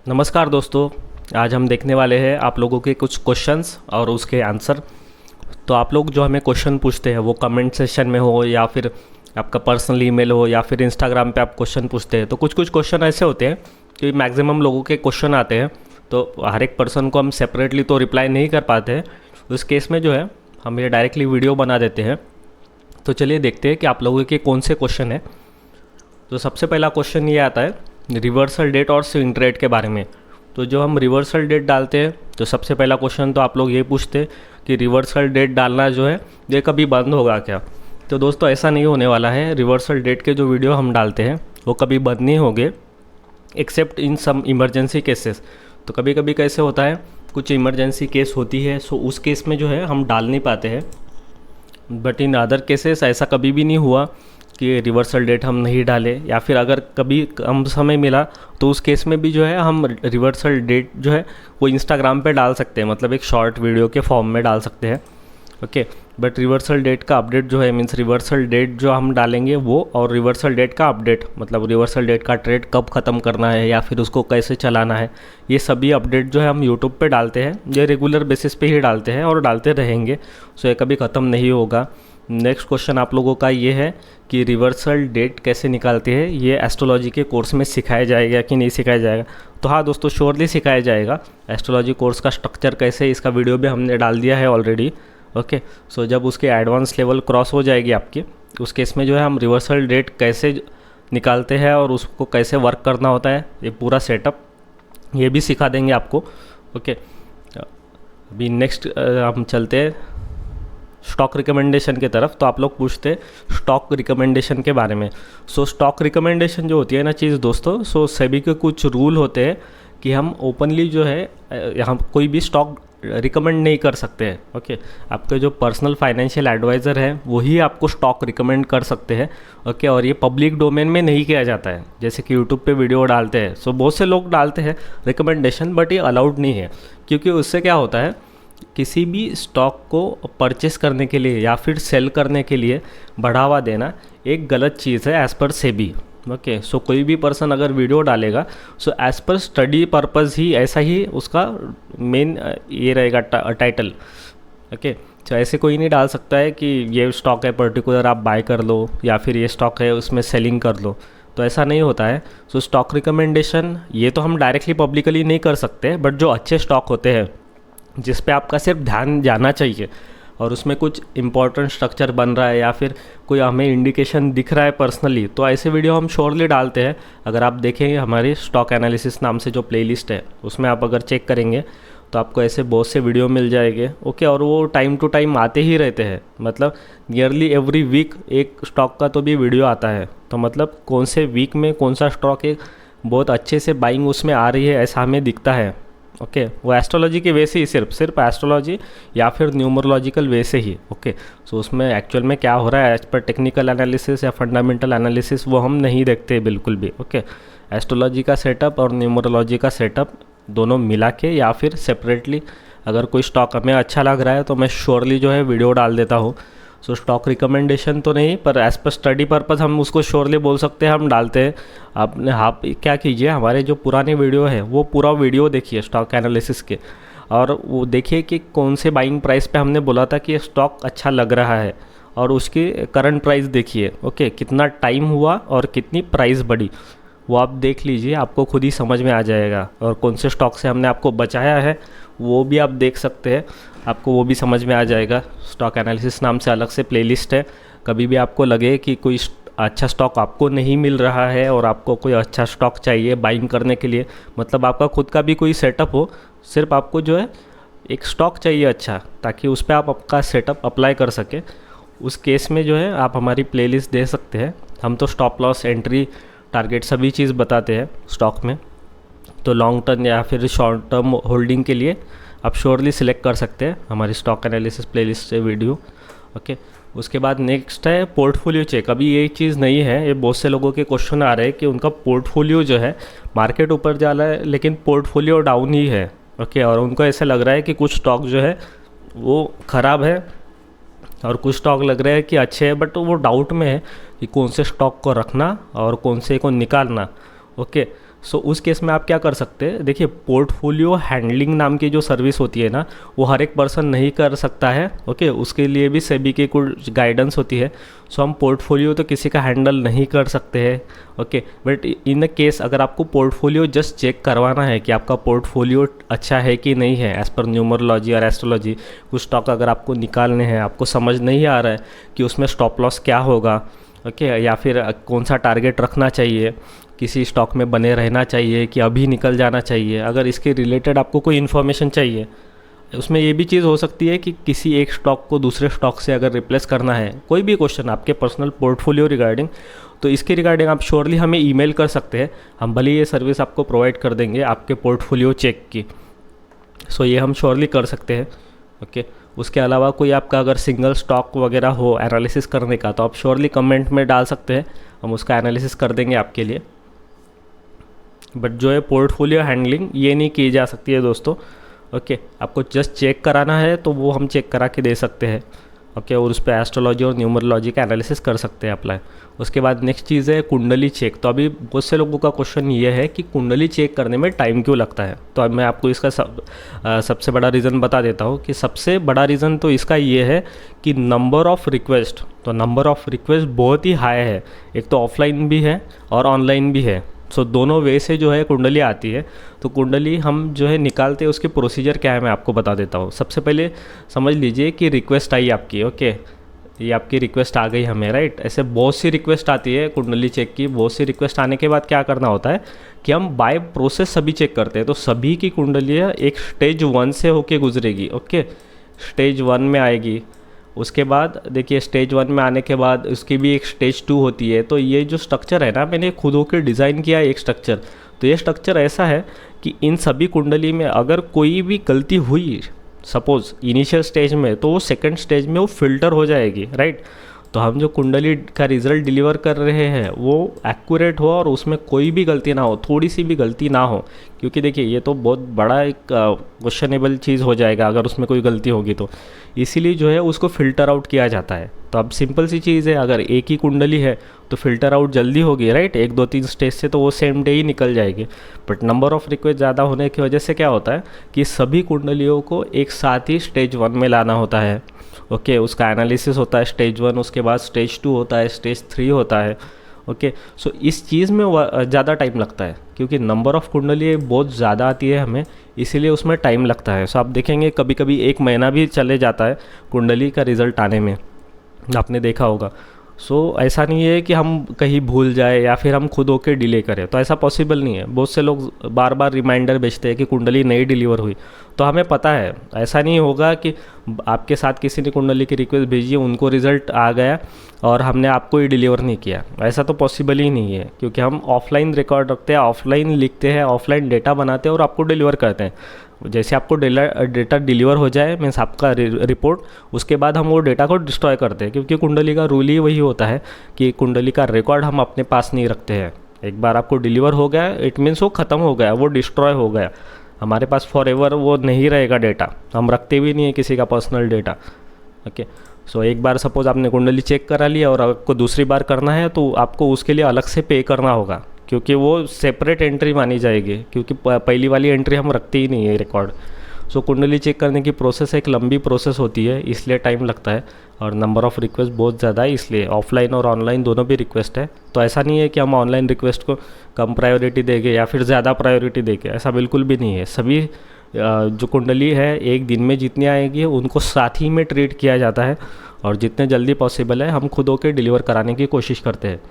नमस्कार दोस्तों। आज हम देखने वाले हैं आप लोगों के कुछ क्वेश्चंस और उसके आंसर। तो आप लोग जो हमें क्वेश्चन पूछते हैं वो कमेंट सेशन में हो या फिर आपका पर्सनल ईमेल हो या फिर इंस्टाग्राम पे आप क्वेश्चन पूछते हैं, तो कुछ कुछ क्वेश्चन ऐसे होते हैं कि मैक्सिमम लोगों के क्वेश्चन आते हैं, तो हर एक पर्सन को हम सेपरेटली तो रिप्लाई नहीं कर पाते हैं। उस केस में जो है हम ये डायरेक्टली वीडियो बना देते हैं। तो चलिए देखते हैं कि आप लोगों के कौन से क्वेश्चन हैं। तो सबसे पहला क्वेश्चन ये आता है रिवर्सल डेट और स्विंग ट्रेड के बारे में। तो जो हम रिवर्सल डेट डालते हैं, तो सबसे पहला क्वेश्चन तो आप लोग ये पूछते हैं कि रिवर्सल डेट डालना जो है ये कभी बंद होगा क्या। तो दोस्तों ऐसा नहीं होने वाला है। रिवर्सल डेट के जो वीडियो हम डालते हैं वो कभी बंद नहीं होंगे, except in some emergency cases. तो कभी कभी कैसे होता है, कुछ इमरजेंसी केस होती है, सो उस केस में जो है हम डाल नहीं पाते हैं। बट इन अदर केसेस ऐसा कभी भी नहीं हुआ कि रिवर्सल डेट हम नहीं डाले, या फिर अगर कभी कम समय मिला तो उस केस में भी जो है हम रिवर्सल डेट जो है वो इंस्टाग्राम पे डाल सकते हैं, मतलब एक शॉर्ट वीडियो के फॉर्म में डाल सकते हैं। ओके, बट रिवर्सल डेट का अपडेट जो है मीन्स रिवर्सल डेट जो हम डालेंगे वो, और रिवर्सल डेट का अपडेट मतलब रिवर्सल डेट का ट्रेड कब ख़त्म करना है या फिर उसको कैसे चलाना है, ये सभी अपडेट जो है हम यूट्यूब पे डालते हैं। ये रेगुलर बेसिस पे ही डालते हैं और डालते रहेंगे, सो ये कभी ख़त्म नहीं होगा। नेक्स्ट क्वेश्चन आप लोगों का ये है कि रिवर्सल डेट कैसे निकालते हैं, ये एस्ट्रोलॉजी के कोर्स में सिखाया जाएगा कि नहीं सिखाया जाएगा। तो हाँ दोस्तों, श्योरली सिखाया जाएगा। एस्ट्रोलॉजी कोर्स का स्ट्रक्चर कैसे, इसका वीडियो भी हमने डाल दिया है ऑलरेडी। ओके, सो जब उसके एडवांस लेवल क्रॉस हो जाएगी आपकी, उस केस में जो है हम रिवर्सल डेट कैसे निकालते हैं और उसको कैसे वर्क करना होता है, ये पूरा सेटअप ये भी सिखा देंगे आपको। ओके, अभी नेक्स्ट हम चलते हैं स्टॉक रिकमेंडेशन की तरफ। तो आप लोग पूछते हैं स्टॉक रिकमेंडेशन के बारे में। सो स्टॉक रिकमेंडेशन जो होती है ना चीज़ दोस्तों, सो सभी के कुछ रूल होते हैं कि हम ओपनली जो है यहाँ कोई भी स्टॉक रिकमेंड नहीं कर सकते हैं। ओके, आपके जो पर्सनल फाइनेंशियल एडवाइज़र है वही आपको स्टॉक रिकमेंड कर सकते हैं। ओके, और ये पब्लिक डोमेन में नहीं किया जाता है, जैसे कि यूट्यूब पे वीडियो डालते हैं। सो बहुत से लोग डालते हैं रिकमेंडेशन, बट ये अलाउड नहीं है, क्योंकि उससे क्या होता है, किसी भी स्टॉक को परचेस करने के लिए या फिर सेल करने के लिए बढ़ावा देना एक गलत चीज़ है एज़ पर सेबी। ओके, सो कोई भी पर्सन अगर वीडियो डालेगा, so as per study purpose ही ऐसा ही उसका मेन ये रहेगा टाइटल। ओके, तो ऐसे कोई नहीं डाल सकता है कि ये स्टॉक है पर्टिकुलर आप बाय कर लो, या फिर ये स्टॉक है उसमें सेलिंग कर लो, तो ऐसा नहीं होता है। सो स्टॉक रिकमेंडेशन ये तो हम डायरेक्टली पब्लिकली नहीं कर सकते, बट जो अच्छे स्टॉक होते हैं जिस पे आपका सिर्फ ध्यान जाना चाहिए और उसमें कुछ इंपॉर्टेंट स्ट्रक्चर बन रहा है या फिर कोई हमें इंडिकेशन दिख रहा है पर्सनली, तो ऐसे वीडियो हम श्योरली डालते हैं। अगर आप देखेंगे हमारी स्टॉक एनालिसिस नाम से जो प्लेलिस्ट है, उसमें आप अगर चेक करेंगे तो आपको ऐसे बहुत से वीडियो मिल जाएंगे। ओके, और वो टाइम टू टाइम आते ही रहते हैं, मतलब नियरली एवरी वीक एक स्टॉक का तो भी वीडियो आता है। तो मतलब कौन से वीक में कौन सा स्टॉक एक बहुत अच्छे से बाइंग उसमें आ रही है ऐसा हमें दिखता है। ओके, वो एस्ट्रोलॉजी के वे से ही, सिर्फ एस्ट्रोलॉजी या फिर न्यूमरोलॉजिकल वे से ही। ओके, सो उसमें एक्चुअल में क्या हो रहा है एज पर टेक्निकल एनालिसिस या फंडामेंटल एनालिसिस वो हम नहीं देखते बिल्कुल भी। ओके, एस्ट्रोलॉजी का सेटअप और न्यूमरोलॉजी का सेटअप दोनों मिला के या फिर सेपरेटली अगर कोई स्टॉक हमें अच्छा लग रहा है तो मैं श्योरली जो है वीडियो डाल देता हूँ। सो स्टॉक रिकमेंडेशन तो नहीं, पर एज पर स्टडी पर्पज़ हम उसको श्योरली बोल सकते हैं, हम डालते हैं। आपने आप क्या कीजिए, हमारे जो पुराने वीडियो है वो पूरा वीडियो देखिए स्टॉक एनालिसिस के, और वो देखिए कि कौन से बाइंग प्राइस पे हमने बोला था कि स्टॉक अच्छा लग रहा है, और उसकी करंट प्राइस देखिए। ओके, कितना टाइम हुआ और कितनी प्राइस बढ़ी, वो आप देख लीजिए, आपको खुद ही समझ में आ जाएगा। और कौन से स्टॉक से हमने आपको बचाया है वो भी आप देख सकते हैं, आपको वो भी समझ में आ जाएगा। स्टॉक एनालिसिस नाम से अलग से प्लेलिस्ट है। कभी भी आपको लगे कि कोई अच्छा स्टॉक आपको नहीं मिल रहा है और आपको कोई अच्छा स्टॉक चाहिए बाइंग करने के लिए, मतलब आपका खुद का भी कोई सेटअप हो, सिर्फ आपको जो है एक स्टॉक चाहिए अच्छा, ताकि उस पर आप आपका सेटअप अप्लाई कर सके, उस केस में जो है आप हमारी प्लेलिस्ट दे सकते हैं। हम तो स्टॉप लॉस, एंट्री, टारगेट सभी चीज़ बताते हैं स्टॉक में। तो लॉन्ग टर्म या फिर शॉर्ट टर्म होल्डिंग के लिए आप श्योरली सिलेक्ट कर सकते हैं हमारी स्टॉक एनालिसिस प्लेलिस्ट से वीडियो। ओके, उसके बाद नेक्स्ट है पोर्टफोलियो चेक। अभी ये चीज़ नहीं है, ये बहुत से लोगों के क्वेश्चन आ रहे हैं कि उनका पोर्टफोलियो जो है मार्केट ऊपर जा रहा है लेकिन पोर्टफोलियो डाउन ही है। ओके, और उनको ऐसा लग रहा है कि कुछ स्टॉक जो है वो ख़राब है और कुछ स्टॉक लग रहे हैं कि अच्छे हैं, बट वो डाउट में है कि कौन से स्टॉक को रखना और कौन से को निकालना। ओके, सो उस केस में आप क्या कर सकते हैं, देखिए पोर्टफोलियो हैंडलिंग नाम की जो सर्विस होती है ना, वो हर एक पर्सन नहीं कर सकता है। ओके, उसके लिए भी सेबी की कुछ गाइडेंस होती है। सो हम पोर्टफोलियो तो किसी का हैंडल नहीं कर सकते हैं। Okay, but in a case अगर आपको पोर्टफोलियो जस्ट चेक करवाना है कि आपका पोर्टफोलियो अच्छा है कि नहीं है एज़ पर न्यूमरोलॉजी और एस्ट्रोलॉजी, कुछ स्टॉक अगर आपको निकालने हैं, आपको समझ नहीं आ रहा है कि उसमें स्टॉप लॉस क्या होगा, ओके, या फिर कौन सा टारगेट रखना चाहिए, किसी स्टॉक में बने रहना चाहिए कि अभी निकल जाना चाहिए, अगर इसके रिलेटेड आपको कोई इन्फॉर्मेशन चाहिए। उसमें ये भी चीज़ हो सकती है कि किसी एक स्टॉक को दूसरे स्टॉक से अगर रिप्लेस करना है, कोई भी क्वेश्चन आपके पर्सनल पोर्टफोलियो रिगार्डिंग, तो इसके रिगार्डिंग आप श्योरली हमें ईमेल कर सकते हैं। हम भले ये सर्विस आपको प्रोवाइड कर देंगे आपके पोर्टफोलियो चेक की। सो ये हम श्योरली कर सकते हैं। ओके, उसके अलावा कोई आपका अगर सिंगल स्टॉक वगैरह हो एनालिसिस करने का, तो आप श्योरली कमेंट में डाल सकते हैं, हम उसका एनालिसिस कर देंगे आपके लिए। बट जो है पोर्टफोलियो हैंडलिंग ये नहीं की जा सकती है दोस्तों। ओके, आपको जस्ट चेक कराना है तो वो हम चेक करा के दे सकते हैं। ओके, और उस पर एस्ट्रोलॉजी और न्यूमरोलॉजी का एनालिसिस कर सकते हैं अप्लाई। उसके बाद नेक्स्ट चीज़ है कुंडली चेक। तो अभी बहुत से लोगों का क्वेश्चन ये है कि कुंडली चेक करने में टाइम क्यों लगता है। तो अब मैं आपको इसका सबसे बड़ा रीज़न बता देता हूँ कि सबसे बड़ा रीज़न तो इसका ये है कि नंबर ऑफ़ रिक्वेस्ट, तो नंबर ऑफ़ रिक्वेस्ट बहुत ही हाई है। एक तो ऑफलाइन भी है और ऑनलाइन भी है। सो दोनों वे से जो है कुंडली आती है। तो कुंडली हम जो है निकालते हैं, उसकी प्रोसीजर क्या है मैं आपको बता देता हूँ। सबसे पहले समझ लीजिए कि रिक्वेस्ट आई आपकी। ओके, ये आपकी रिक्वेस्ट आ गई हमें, राइट। ऐसे बहुत सी रिक्वेस्ट आती है कुंडली चेक की। बहुत सी रिक्वेस्ट आने के बाद क्या करना होता है कि हम बाय प्रोसेस सभी चेक करते हैं। तो सभी की कुंडलियाँ एक स्टेज 1 से होके गुजरेगी। ओके, स्टेज 1 में आएगी। उसके बाद देखिए स्टेज 1 में आने के बाद उसकी भी एक स्टेज 2 होती है। तो ये जो स्ट्रक्चर है ना, मैंने खुद होकर डिज़ाइन किया है एक स्ट्रक्चर। तो ये स्ट्रक्चर ऐसा है कि इन सभी कुंडली में अगर कोई भी गलती हुई सपोज़ इनिशियल स्टेज में, तो वो सेकंड स्टेज में वो फिल्टर हो जाएगी, राइट। तो हम जो कुंडली का रिज़ल्ट डिलीवर कर रहे हैं वो एक्यूरेट हो और उसमें कोई भी गलती ना हो, थोड़ी सी भी गलती ना हो। क्योंकि देखिए ये तो बहुत बड़ा एक क्वेश्चनेबल चीज़ हो जाएगा अगर उसमें कोई गलती होगी तो, इसीलिए जो है उसको फ़िल्टर आउट किया जाता है। तो अब सिंपल सी चीज़ है, अगर एक ही कुंडली है तो फ़िल्टर आउट जल्दी होगी, राइट। 1 2 3 स्टेज से तो वो सेम डे ही निकल जाएगी। बट नंबर ऑफ़ रिक्वेस्ट ज़्यादा होने की वजह से क्या होता है कि सभी कुंडलियों को एक साथ ही स्टेज 1 में लाना होता है। ओके, उसका एनालिसिस होता है स्टेज 1, उसके बाद स्टेज 2 होता है, स्टेज 3 होता है। ओके, सो इस चीज़ में ज़्यादा टाइम लगता है क्योंकि नंबर ऑफ़ कुंडली बहुत ज़्यादा आती है हमें, इसीलिए उसमें टाइम लगता है। सो आप देखेंगे कभी कभी 1 महीना भी चले जाता है कुंडली का रिज़ल्ट आने में, आपने देखा होगा। सो ऐसा नहीं है कि हम कहीं भूल जाए या फिर हम खुद होके डिले करें, तो ऐसा पॉसिबल नहीं है। बहुत से लोग बार बार रिमाइंडर भेजते हैं कि कुंडली नहीं डिलीवर हुई, तो हमें पता है ऐसा नहीं होगा कि आपके साथ किसी ने कुंडली की रिक्वेस्ट भेजी, उनको रिज़ल्ट आ गया और हमने आपको ही डिलीवर नहीं किया। ऐसा तो पॉसिबल ही नहीं है क्योंकि हम ऑफलाइन रिकॉर्ड रखते हैं, ऑफलाइन लिखते हैं, ऑफलाइन डेटा बनाते हैं और आपको डिलीवर करते हैं। जैसे आपको डेटा डिलीवर हो जाए मीन्स आपका रिपोर्ट, उसके बाद हम वो डेटा को डिस्ट्रॉय करते हैं क्योंकि कुंडली का रूल ही वही होता है कि कुंडली का रिकॉर्ड हम अपने पास नहीं रखते हैं। एक बार आपको डिलीवर हो गया इट मीन्स वो ख़त्म हो गया, वो डिस्ट्रॉय हो गया, हमारे पास फॉर एवर वो नहीं रहेगा डेटा। हम रखते भी नहीं है किसी का पर्सनल डेटा। ओके, सो एक बार सपोज़ आपने कुंडली चेक करा लिया और आपको दूसरी बार करना है तो आपको उसके लिए अलग से पे करना होगा क्योंकि वो सेपरेट एंट्री मानी जाएगी, क्योंकि पहली वाली एंट्री हम रखते ही नहीं है रिकॉर्ड। सो कुंडली चेक करने की प्रोसेस एक लंबी प्रोसेस होती है, इसलिए टाइम लगता है और नंबर ऑफ़ रिक्वेस्ट बहुत ज़्यादा है, इसलिए ऑफलाइन और ऑनलाइन दोनों भी रिक्वेस्ट है। तो ऐसा नहीं है कि हम ऑनलाइन रिक्वेस्ट को कम प्रायोरिटी देंगे या फिर ज़्यादा प्रायोरिटी देंगे, ऐसा बिल्कुल भी नहीं है। सभी जो कुंडली है एक दिन में जितनी आएगी उनको साथ ही में ट्रीट किया जाता है और जितने जल्दी पॉसिबल है हम खुद होकर डिलीवर कराने की कोशिश करते हैं।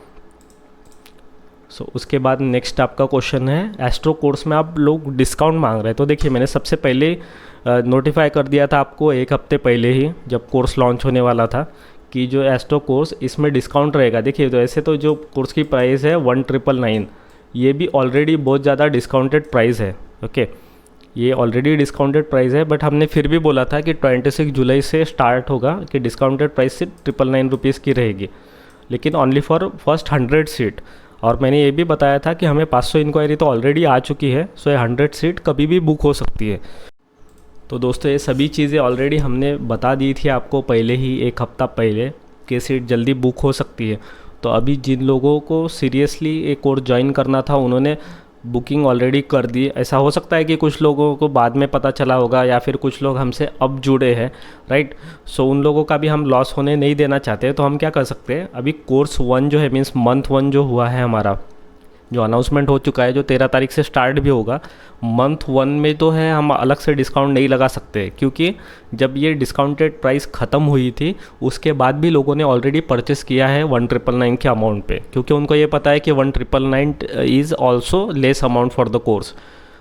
सो उसके बाद नेक्स्ट आपका क्वेश्चन है एस्ट्रो कोर्स में आप लोग डिस्काउंट मांग रहे हैं। तो देखिए मैंने सबसे पहले नोटिफाई कर दिया था आपको 1 हफ्ते पहले ही जब कोर्स लॉन्च होने वाला था कि जो एस्ट्रो कोर्स इसमें डिस्काउंट रहेगा। देखिए तो ऐसे तो जो कोर्स की प्राइस है 1999, ये भी ऑलरेडी बहुत ज़्यादा डिस्काउंटेड प्राइस है। ओके, ये ऑलरेडी डिस्काउंटेड प्राइस है बट हमने फिर भी बोला था कि 26 जुलाई से स्टार्ट होगा कि डिस्काउंटेड प्राइस सिर्फ 999 रुपीज़ की रहेगी, लेकिन ओनली फॉर फर्स्ट 100 सीट। और मैंने ये भी बताया था कि हमें 500 इंक्वायरी तो ऑलरेडी आ चुकी है, सो ये 100 सीट कभी भी बुक हो सकती है। तो दोस्तों ये सभी चीज़ें ऑलरेडी हमने बता दी थी आपको पहले ही 1 हफ्ता पहले कि सीट जल्दी बुक हो सकती है। तो अभी जिन लोगों को सीरियसली एक कोर्स ज्वाइन करना था उन्होंने बुकिंग ऑलरेडी कर दी। ऐसा हो सकता है कि कुछ लोगों को बाद में पता चला होगा या फिर कुछ लोग हमसे अब जुड़े हैं, राइट। सो उन लोगों का भी हम लॉस होने नहीं देना चाहते। तो हम क्या कर सकते हैं, अभी कोर्स 1 जो है, मीन्स मंथ 1 जो हुआ है हमारा, जो अनाउंसमेंट हो चुका है, जो 13 तारीख से स्टार्ट भी होगा, मंथ 1 में तो है हम अलग से डिस्काउंट नहीं लगा सकते, क्योंकि जब ये डिस्काउंटेड प्राइस ख़त्म हुई थी उसके बाद भी लोगों ने ऑलरेडी परचेस किया है 1999 के अमाउंट पे, क्योंकि उनको ये पता है कि 1999 is also less amount for the course.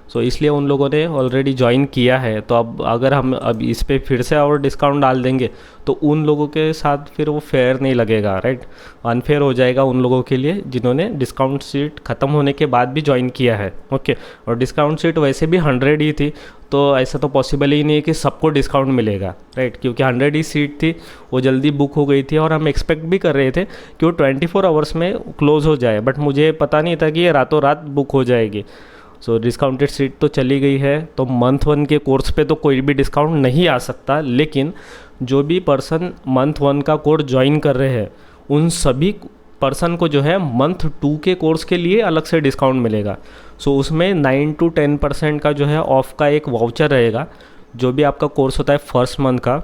So इसलिए उन लोगों ने ऑलरेडी ज्वाइन किया है। तो अब अगर हम अब इस पर फिर से और डिस्काउंट डाल देंगे तो उन लोगों के साथ फिर वो फेयर नहीं लगेगा, राइट। अनफेयर हो जाएगा उन लोगों के लिए जिन्होंने डिस्काउंट सीट ख़त्म होने के बाद भी ज्वाइन किया है, ओके। और डिस्काउंट सीट वैसे भी 100 ही थी, तो ऐसा तो पॉसिबल ही नहीं है कि सबको डिस्काउंट मिलेगा, राइट, क्योंकि 100 ही सीट थी, वो जल्दी बुक हो गई थी और हम एक्सपेक्ट भी कर रहे थे कि वो 24 आवर्स में क्लोज़ हो जाए, बट मुझे पता नहीं था कि ये रातों रात बुक हो जाएगी। सो डिस्काउंटेड सीट तो चली गई है, तो मंथ 1 के कोर्स पे तो कोई भी डिस्काउंट नहीं आ सकता, लेकिन जो भी पर्सन मंथ 1 का कोर्स ज्वाइन कर रहे हैं उन सभी पर्सन को जो है मंथ 2 के कोर्स के लिए अलग से डिस्काउंट मिलेगा। सो उसमें 9 to 10% का जो है ऑफ का एक वाउचर रहेगा। जो भी आपका कोर्स होता है फर्स्ट मंथ का,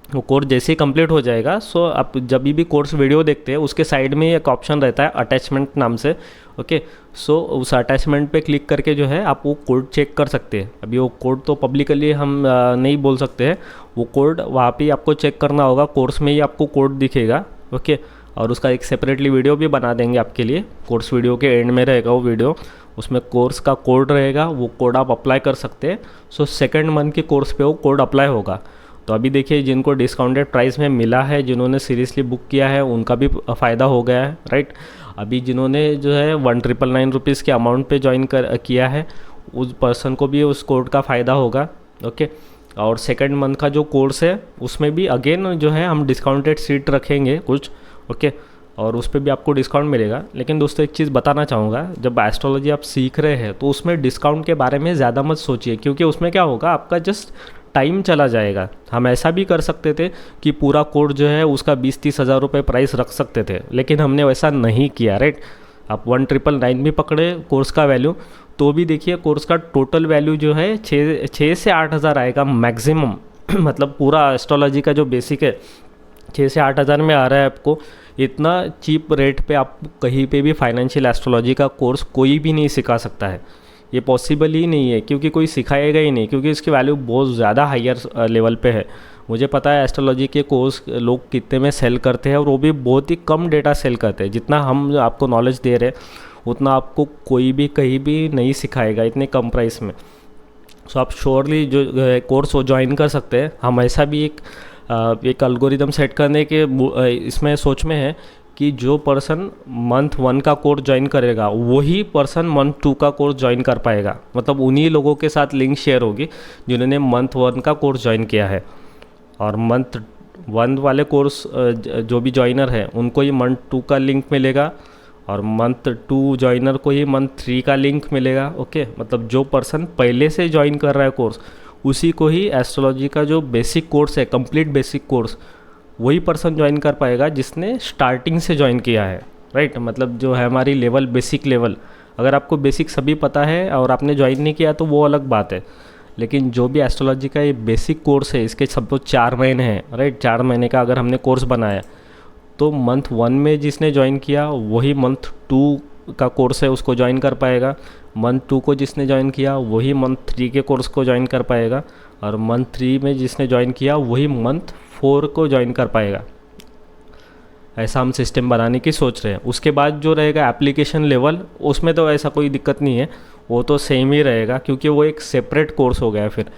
वो कोर्स जैसे ही कंप्लीट हो जाएगा, सो आप जब भी कोर्स वीडियो देखते हैं उसके साइड में एक ऑप्शन रहता है अटैचमेंट नाम से, ओके। सो उस अटैचमेंट पे क्लिक करके जो है आप वो कोड चेक कर सकते हैं। अभी वो कोड तो पब्लिकली हम नहीं बोल सकते हैं, वो कोड वहाँ पे आपको चेक करना होगा, कोर्स में ही आपको कोड दिखेगा, ओके। और उसका एक सेपरेटली वीडियो भी बना देंगे आपके लिए, कोर्स वीडियो के एंड में रहेगा वो वीडियो, उसमें कोर्स का कोड रहेगा, वो कोड आप अप्लाई कर सकते हैं। सो सेकेंड मंथ के कोर्स पे वो कोड अप्लाई होगा। तो अभी देखिए जिनको डिस्काउंटेड प्राइस में मिला है, जिन्होंने सीरियसली बुक किया है, उनका भी फ़ायदा हो गया है, राइट। अभी जिन्होंने जो है 1999 रुपीज़ के अमाउंट पे ज्वाइन किया है, उस पर्सन को भी उस कोड का फ़ायदा होगा, ओके। और सेकंड मंथ का जो कोर्स है उसमें भी अगेन जो है हम डिस्काउंटेड सीट रखेंगे कुछ, ओके। और उस पर भी आपको डिस्काउंट मिलेगा। लेकिन दोस्तों एक चीज़ बताना चाहूँगा, जब एस्ट्रोलॉजी आप सीख रहे हैं तो उसमें डिस्काउंट के बारे में ज़्यादा मत सोचिए, क्योंकि उसमें क्या होगा, आपका जस्ट टाइम चला जाएगा। हम ऐसा भी कर सकते थे कि पूरा कोर्स जो है उसका 20-30 हज़ार रुपये प्राइस रख सकते थे, लेकिन हमने वैसा नहीं किया, राइट। आप 1999 भी पकड़े कोर्स का वैल्यू, तो भी देखिए कोर्स का टोटल वैल्यू जो है 6 से 8 हज़ार आएगा मैक्सिमम। मतलब पूरा एस्ट्रोलॉजी का जो बेसिक है 6 से 8 हज़ार में आ रहा है आपको। इतना चीप रेट पे आप कहीं पे भी फाइनेंशियल एस्ट्रोलॉजी का कोर्स कोई भी नहीं सिखा सकता है, ये पॉसिबल ही नहीं है, क्योंकि कोई सिखाएगा ही नहीं, क्योंकि इसकी वैल्यू बहुत ज़्यादा हायर लेवल पे है। मुझे पता है एस्ट्रोलॉजी के कोर्स लोग कितने में सेल करते हैं, और वो भी बहुत ही कम डेटा सेल करते हैं। जितना हम आपको नॉलेज दे रहे हैं उतना आपको कोई भी कहीं भी नहीं सिखाएगा इतने कम प्राइस में। सो आप श्योरली जो कोर्स वो ज्वाइन कर सकते हैं। हम ऐसा भी एक एल्गोरिदम सेट करने के इसमें सोच में है कि जो पर्सन मंथ 1 का कोर्स ज्वाइन करेगा वही पर्सन मंथ 2 का कोर्स ज्वाइन कर पाएगा। मतलब उन्हीं लोगों के साथ लिंक शेयर होगी जिन्होंने मंथ 1 का कोर्स ज्वाइन किया है, और मंथ 1 वाले कोर्स जो भी ज्वाइनर है उनको ही मंथ 2 का लिंक मिलेगा, और मंथ 2 ज्वाइनर को ही मंथ 3 का लिंक मिलेगा, ओके। मतलब जो पर्सन पहले से ज्वाइन कर रहा है कोर्स उसी को ही एस्ट्रोलॉजी का जो बेसिक कोर्स है, कंप्लीट बेसिक कोर्स, वही पर्सन ज्वाइन कर पाएगा जिसने स्टार्टिंग से ज्वाइन किया है, राइट। मतलब जो है हमारी लेवल, बेसिक लेवल, अगर आपको बेसिक सभी पता है और आपने ज्वाइन नहीं किया तो वो अलग बात है। लेकिन जो भी एस्ट्रोलॉजी का ये बेसिक कोर्स है, इसके सब तो 4 महीने हैं, राइट। 4 महीने का अगर हमने कोर्स बनाया तो मंथ 1 में जिसने ज्वाइन किया वही मंथ 2 का कोर्स है उसको ज्वाइन कर पाएगा, मंथ 2 को जिसने ज्वाइन किया वही मंथ 3 के कोर्स को ज्वाइन कर पाएगा, और मंथ 3 में जिसने ज्वाइन किया वही मंथ 4 को ज्वाइन कर पाएगा। ऐसा हम सिस्टम बनाने की सोच रहे हैं। उसके बाद जो रहेगा एप्लीकेशन लेवल, उसमें तो ऐसा कोई दिक्कत नहीं है, वो तो सेम ही रहेगा, क्योंकि वो एक सेपरेट कोर्स हो गया है। फिर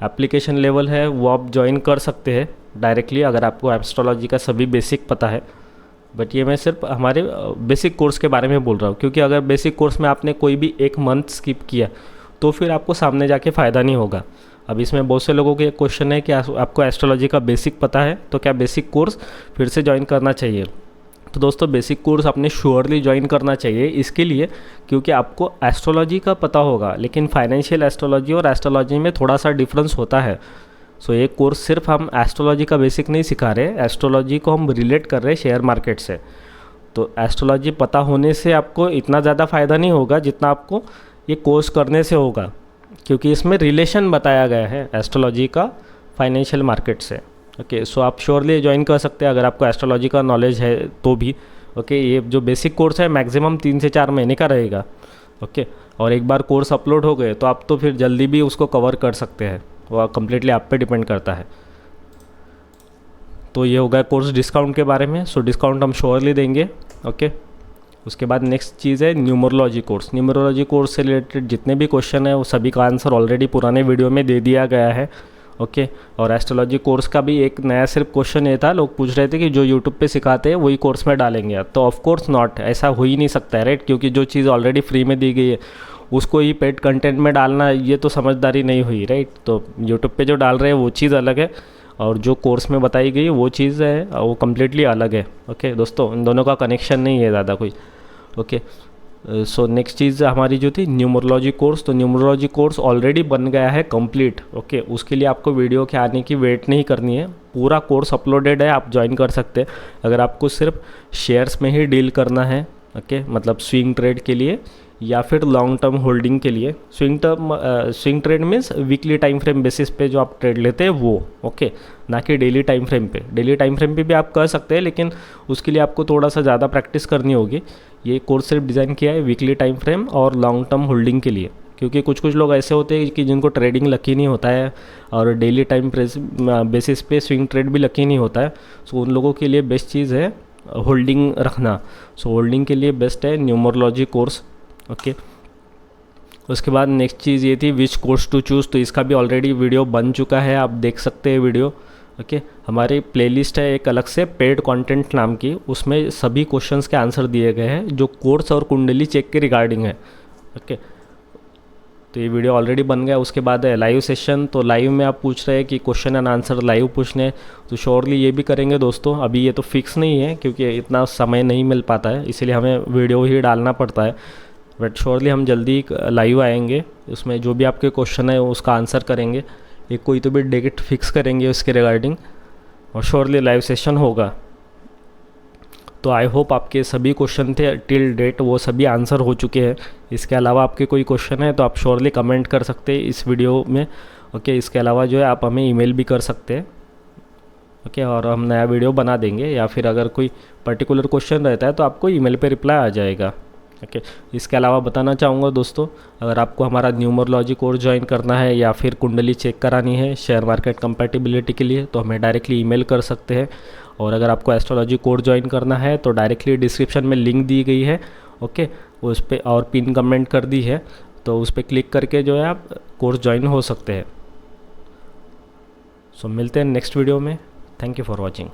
एप्लीकेशन लेवल है वो आप ज्वाइन कर सकते हैं डायरेक्टली अगर आपको एस्ट्रोलॉजी का सभी बेसिक पता है। बट ये मैं सिर्फ हमारे बेसिक कोर्स के बारे में बोल रहा हूँ, क्योंकि अगर बेसिक कोर्स में आपने कोई भी एक मंथ स्किप किया तो फिर आपको सामने जाके फ़ायदा नहीं होगा। अब इसमें बहुत से लोगों के एक क्वेश्चन है कि आपको एस्ट्रोलॉजी का बेसिक पता है तो क्या बेसिक कोर्स फिर से ज्वाइन करना चाहिए। तो दोस्तों बेसिक कोर्स आपने श्योरली ज्वाइन करना चाहिए, इसके लिए क्योंकि आपको एस्ट्रोलॉजी का पता होगा, लेकिन फाइनेंशियल एस्ट्रोलॉजी और एस्ट्रोलॉजी में थोड़ा सा डिफरेंस होता है। सो एक कोर्स सिर्फ हम एस्ट्रोलॉजी का बेसिक नहीं सिखा रहे, एस्ट्रोलॉजी को हम रिलेट कर रहे हैं शेयर मार्केट से। तो एस्ट्रोलॉजी पता होने से आपको इतना ज़्यादा फ़ायदा नहीं होगा जितना आपको ये कोर्स करने से होगा, क्योंकि इसमें रिलेशन बताया गया है एस्ट्रोलॉजी का फाइनेंशियल मार्केट से। ओके, सो आप श्योरली ज्वाइन कर सकते हैं अगर आपको एस्ट्रोलॉजी का नॉलेज है तो भी। ओके, ये जो बेसिक कोर्स है मैक्सिमम 3 से 4 महीने का रहेगा। ओके, और एक बार कोर्स अपलोड हो गए तो आप तो फिर जल्दी भी उसको कवर कर सकते हैं, वो कम्प्लीटली आप पे डिपेंड करता है। तो ये होगा कोर्स डिस्काउंट के बारे में। सो डिस्काउंट हम श्योरली देंगे। ओके, उसके बाद नेक्स्ट चीज़ है न्यूमरोलॉजी कोर्स। न्यूमरोलॉजी कोर्स से रिलेटेड जितने भी क्वेश्चन है वो सभी का आंसर ऑलरेडी पुराने वीडियो में दे दिया गया है। ओके, और एस्ट्रोलॉजी कोर्स का भी एक नया सिर्फ क्वेश्चन ये था, लोग पूछ रहे थे कि जो यूट्यूब पे सिखाते हैं वही कोर्स में डालेंगे, तो ऑफ कोर्स नॉट, ऐसा हो ही नहीं सकता है, राइट। क्योंकि जो चीज़ ऑलरेडी फ्री में दी गई है उसको ही पेड कंटेंट में डालना, ये तो समझदारी नहीं हुई, राइट। तो यूट्यूब पे जो डाल रहे हैं वो चीज़ अलग है, और जो कोर्स में बताई गई वो चीज़ है वो कम्प्लीटली अलग है। ओके दोस्तों, इन दोनों का कनेक्शन नहीं है ज़्यादा कोई। ओके, सो नेक्स्ट चीज़ हमारी जो थी न्यूमरोलॉजी कोर्स। तो न्यूमरोलॉजी कोर्स ऑलरेडी बन गया है कंप्लीट। ओके, उसके लिए आपको वीडियो के आने की वेट नहीं करनी है, पूरा कोर्स अपलोडेड है, आप ज्वाइन कर सकते हैं। अगर आपको सिर्फ शेयर्स में ही डील करना है, ओके, मतलब स्विंग ट्रेड के लिए या फिर लॉन्ग टर्म होल्डिंग के लिए। Swing trade means weekly time frame basis पे जो आप ट्रेड लेते हैं वो, ओके, ना कि डेली टाइम फ्रेम पे। डेली टाइम फ्रेम पे भी आप कर सकते हैं, लेकिन उसके लिए आपको थोड़ा सा ज़्यादा प्रैक्टिस करनी होगी। ये कोर्स सिर्फ डिज़ाइन किया है वीकली टाइम फ्रेम और लॉन्ग टर्म होल्डिंग के लिए, क्योंकि कुछ कुछ लोग ऐसे होते हैं कि जिनको ट्रेडिंग लकी नहीं होता है और डेली टाइम बेसिस पे स्विंग ट्रेड भी लकी नहीं होता है। सो उन लोगों के लिए बेस्ट चीज़ है होल्डिंग रखना। सो होल्डिंग के लिए बेस्ट है न्यूमरोलॉजी कोर्स। ओके, उसके बाद नेक्स्ट चीज़ ये थी विच कोर्स टू चूज़। तो इसका भी ऑलरेडी वीडियो बन चुका है, आप देख सकते हैं वीडियो। ओके, हमारी प्लेलिस्ट है एक अलग से पेड कंटेंट नाम की, उसमें सभी क्वेश्चंस के आंसर दिए गए हैं जो कोर्स और कुंडली चेक के रिगार्डिंग है। ओके, तो ये वीडियो ऑलरेडी बन गया। उसके बाद है लाइव सेशन। तो लाइव में आप पूछ रहे हैं कि क्वेश्चन एंड आंसर लाइव पूछने, तो श्योरली ये भी करेंगे दोस्तों। अभी ये तो फिक्स नहीं है क्योंकि इतना समय नहीं मिल पाता है, इसीलिए हमें वीडियो ही डालना पड़ता है, बट श्योरली हम जल्दी लाइव आएंगे। उसमें जो भी आपके क्वेश्चन है उसका आंसर करेंगे, एक कोई तो भी डेट फिक्स करेंगे उसके रिगार्डिंग, और श्योरली लाइव सेशन होगा। तो आई होप आपके सभी क्वेश्चन थे टिल डेट वो सभी आंसर हो चुके हैं। इसके अलावा आपके कोई क्वेश्चन है तो आप श्योरली कमेंट कर सकते हैं इस वीडियो में। ओके, इसके अलावा जो है आप हमें ईमेल भी कर सकते हैं। ओके, और हम नया वीडियो बना देंगे, या फिर अगर कोई पर्टिकुलर क्वेश्चन रहता है तो आपको ईमेल पे रिप्लाई आ जाएगा। ओके, इसके अलावा बताना चाहूँगा दोस्तों, अगर आपको हमारा न्यूमरोलॉजी कोर्स ज्वाइन करना है या फिर कुंडली चेक करानी है शेयर मार्केट कंपैटिबिलिटी के लिए, तो हमें डायरेक्टली ईमेल कर सकते हैं। और अगर आपको एस्ट्रोलॉजी कोर्स ज्वाइन करना है तो डायरेक्टली डिस्क्रिप्शन में लिंक दी गई है। ओके, उस पर और पिन कमेंट कर दी है, तो उस पर क्लिक करके जो है आप कोर्स ज्वाइन हो सकते हैं। सो मिलते हैं नेक्स्ट वीडियो में। Thank you for watching.